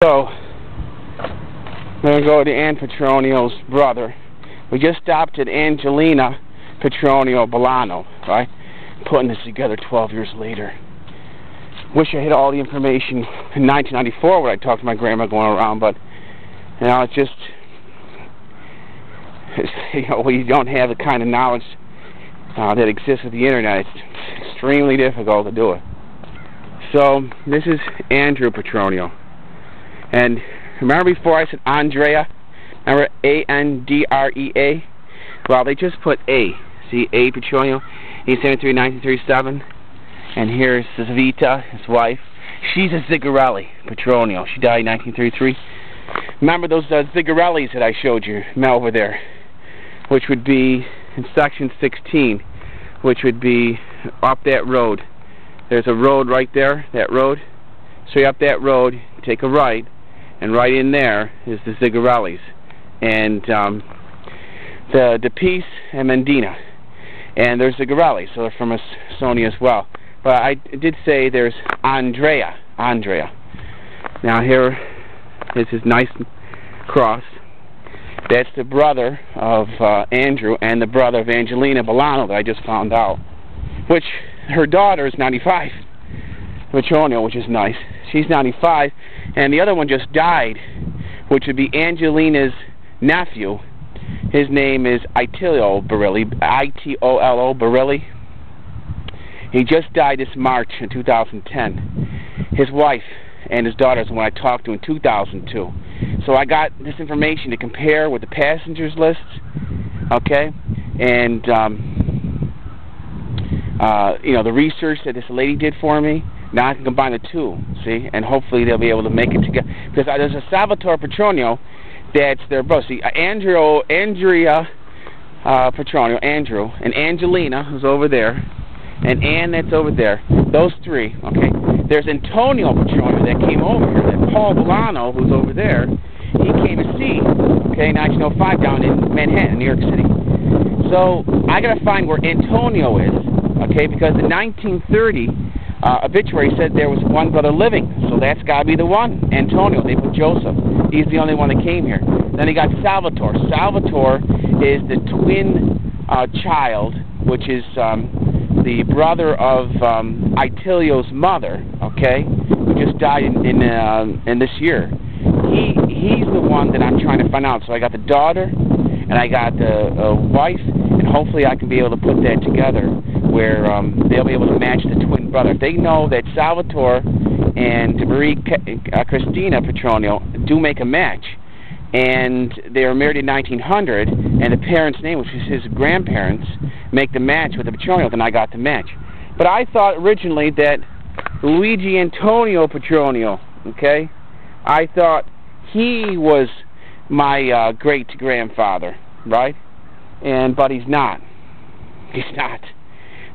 So, I'm going to go to Ann Petronio's brother. We just stopped at Angelina Petronio Bolano, right? Putting this together 12 years later. Wish I had all the information in 1994 when I talked to my grandma going around, but, you know, it's just, we don't have the kind of knowledge that exists with the internet. It's extremely difficult to do it. So, this is Andrew Petronio. And remember before I said Andrea? Remember A-N-D-R-E-A? Well, they just put A. See, A. Petronio. He's 73, 1937. And here's Vita, his wife. She's a Zigarelli Petronio. She died in 1933. Remember those Zigarellis that I showed you over there? Which would be in section 16. Which would be up that road. There's a road right there, that road. So you're up that road, take a right. And right in there is the Zigarellis, and the Peace and Mendina, and there's Zigarelli, so they're from Estonia as well. But I did say there's Andrea. Now here is his nice cross. That's the brother of Andrew and the brother of Angelina Bolano that I just found out. Which her daughter is 95, Petronio, which is nice. She's 95, and the other one just died, which would be Angelina's nephew. His name is Itilo Barilli, I-T-O-L-O Barilli. He just died this March in 2010. His wife and his daughter is the one I talked to in 2002. So I got this information to compare with the passengers lists, okay, and you know, the research that this lady did for me. Now I can combine the two, see, and hopefully they'll be able to make it together. Because there's a Salvatore Petronio that's their brother. See, Andrea Petronio, Andrew, and Angelina, who's over there, and Ann, that's over there. Those three, okay. There's Antonio Petronio that came over here. That Paul Bolano, who's over there, he came to see, okay, in 1905 down in Manhattan, New York City. So I got to find where Antonio is, okay, because in 1930. Obituary said there was one brother living, so that's got to be the one. Antonio, they put Joseph. He's the only one that came here. Then he got Salvatore. Salvatore is the twin child, which is the brother of Itilio's mother, okay, who just died in this year. He's the one that I'm trying to find out. So I got the daughter, and I got the wife, and hopefully I can be able to put that together where they'll be able to match the twin brother. They know that Salvatore and Marie Cristina Petronio do make a match, and they were married in 1900, and the parents' name, which is his grandparents, make the match with the Petronio, and I got the match. But I thought originally that Luigi Antonio Petronio, okay, I thought he was my great-grandfather, right? But he's not. He's not.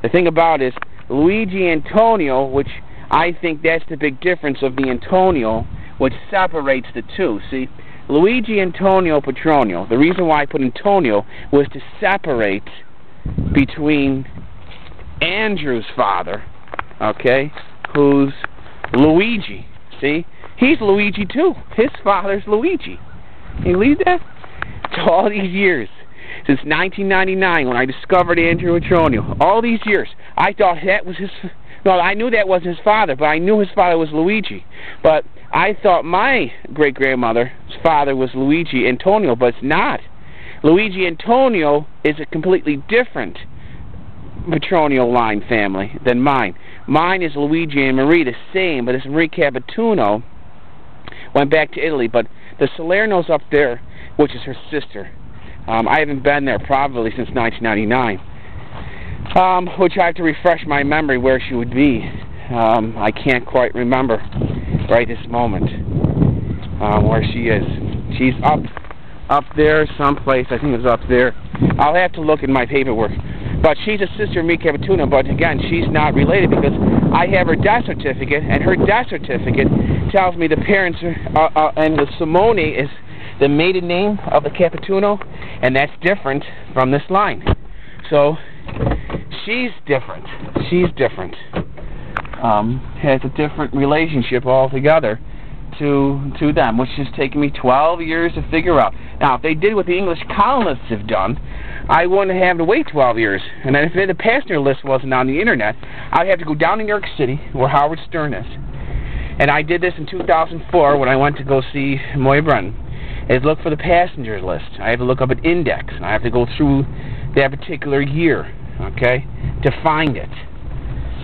The thing about it is, Luigi Antonio, which I think that's the big difference of the Antonio, which separates the two. See, Luigi Antonio Petronio, the reason why I put Antonio was to separate between Andrew's father, okay, who's Luigi. See, he's Luigi too. His father's Luigi. Can you believe that? So all these years. Since 1999, when I discovered Andrew Petronio, all these years, I thought that was his. No, I knew that wasn't his father, but I knew his father was Luigi. But I thought my great-grandmother's father was Luigi Antonio, but it's not. Luigi Antonio is a completely different Petronio line family than mine. Mine is Luigi and Marie, the same, but this Marie Capituno went back to Italy. But the Salerno's up there, which is her sister. I haven't been there probably since 1999, which I have to refresh my memory where she would be. I can't quite remember right this moment where she is. She's up there someplace. I think it's up there. I'll have to look in my paperwork. But she's a sister of me, Capituno, but again, she's not related because I have her death certificate, and her death certificate tells me the parents are, and the Simone is the maiden name of the Capituno, and that's different from this line. So she's different. She's different. Has a different relationship altogether to them, which has taken me 12 years to figure out. Now, if they did what the English colonists have done, I wouldn't have to wait 12 years. And then if the passenger list wasn't on the internet, I'd have to go down to New York City, where Howard Stern is. And I did this in 2004 when I went to go see Moya Brennan. Is look for the passengers list. I have to look up an index, and I have to go through that particular year, okay, to find it.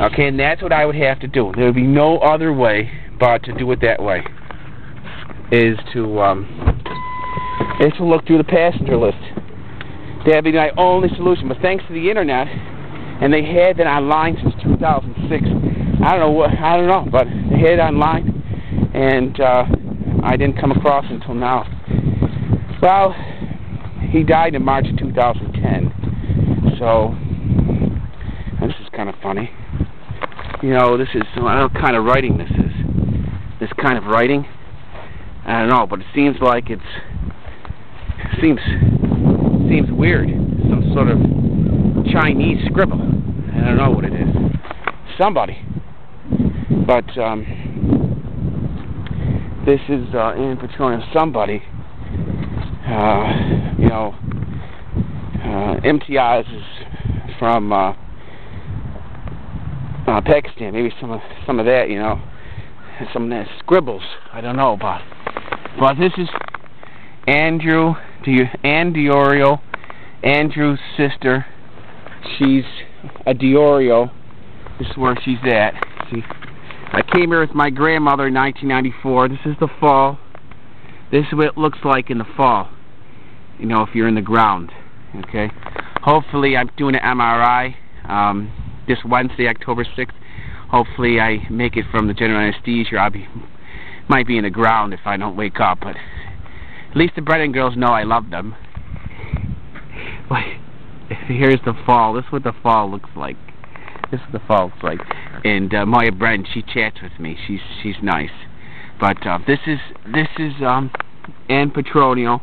Okay, and that's what I would have to do. There would be no other way but to do it that way. Is to look through the passenger list. That'd be my only solution. But thanks to the internet, and they had that online since 2006. I don't know, but they had it online, and I didn't come across it until now. Well, he died in March of 2010. So this is kind of funny. You know, this is, I don't know what kind of writing this is. This kind of writing, I don't know, but it seems like seems weird. Some sort of Chinese scribble. I don't know what it is. Somebody. But this is in Petroleum. Somebody. You know, Imtiaz is from Pakistan. Maybe some of that, you know, some of that scribbles. I don't know about. But this is Ann Diorio, Andrew's sister. She's a Diorio. This is where she's at. See, I came here with my grandmother in 1994. This is the fall. This is what it looks like in the fall. You know, if you're in the ground. Okay. Hopefully, I'm doing an MRI this Wednesday, October 6th. Hopefully, I make it from the general anesthesia. Might be in the ground if I don't wake up, but at least the Brennan girls know I love them. Here's the fall. This is what the fall looks like. This is what the fall looks like. And Moya Brennan, she chats with me. She's nice. But this is Ann Petronio,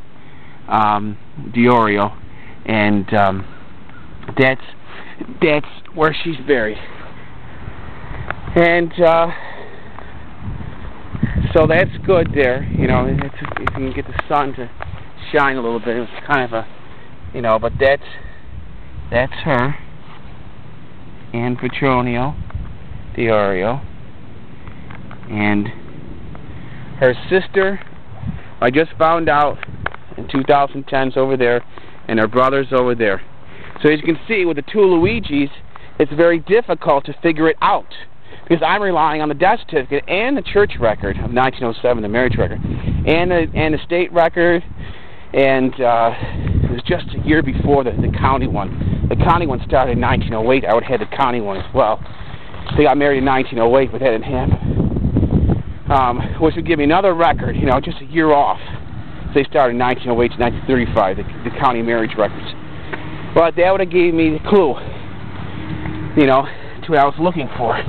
Diorio, and that's where she's buried. And so that's good there. You know, if you can get the sun to shine a little bit, it's kind of a, you know. But that's her, Ann Petronio, Diorio, and her sister, I just found out in 2010, is over there, and her brother's over there. So as you can see, with the two Luigis, it's very difficult to figure it out, because I'm relying on the death certificate and the church record of 1907, the marriage record, and the state record, and it was just a year before the county one. The county one started in 1908. I would have had the county one as well. They got married in 1908, but that didn't happen. Which would give me another record, you know, just a year off. They started in 1908 to 1935, the county marriage records. But that would have gave me the clue, you know, to what I was looking for.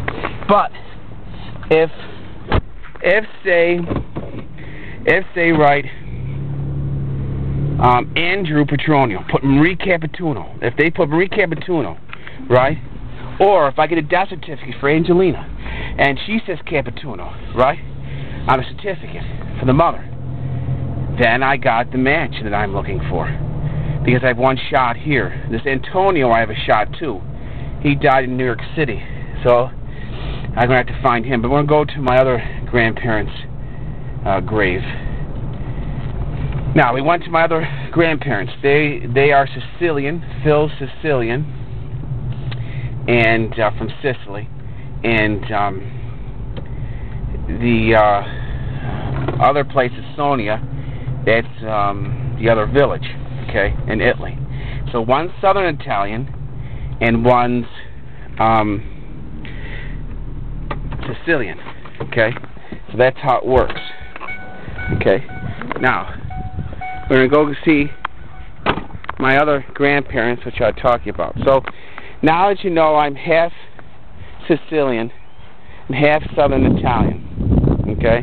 But if they write Andrew Petronio, put Marie Capituno. If they put Marie Capituno, right? Or if I get a death certificate for Angelina, and she says Capituno, right, on a certificate for the mother, then I got the match that I'm looking for. Because I have one shot here. This Antonio, I have a shot too. He died in New York City, so I'm going to have to find him. But we're going to go to my other grandparents' grave. Now, we went to my other grandparents. They are Sicilian, Phil's Sicilian, and from Sicily. And the other place is Sonia. That's the other village, okay, in Italy. So one's Southern Italian, and one's Sicilian, okay? So that's how it works, okay? Now, we're going to go see my other grandparents, which I'll talk to you about. So, now that you know I'm half Sicilian and half Southern Italian, okay?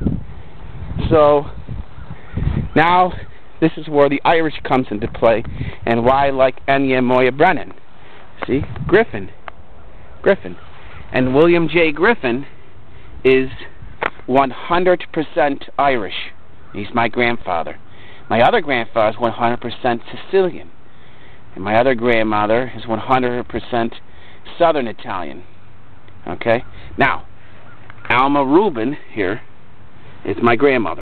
So, now this is where the Irish comes into play, and why I like Enya Moya Brennan. See? Griffin. And William J. Griffin is 100% Irish. He's my grandfather. My other grandfather is 100% Sicilian. And my other grandmother is 100% Southern Italian. Okay? Now, Alma Rubin here is my grandmother.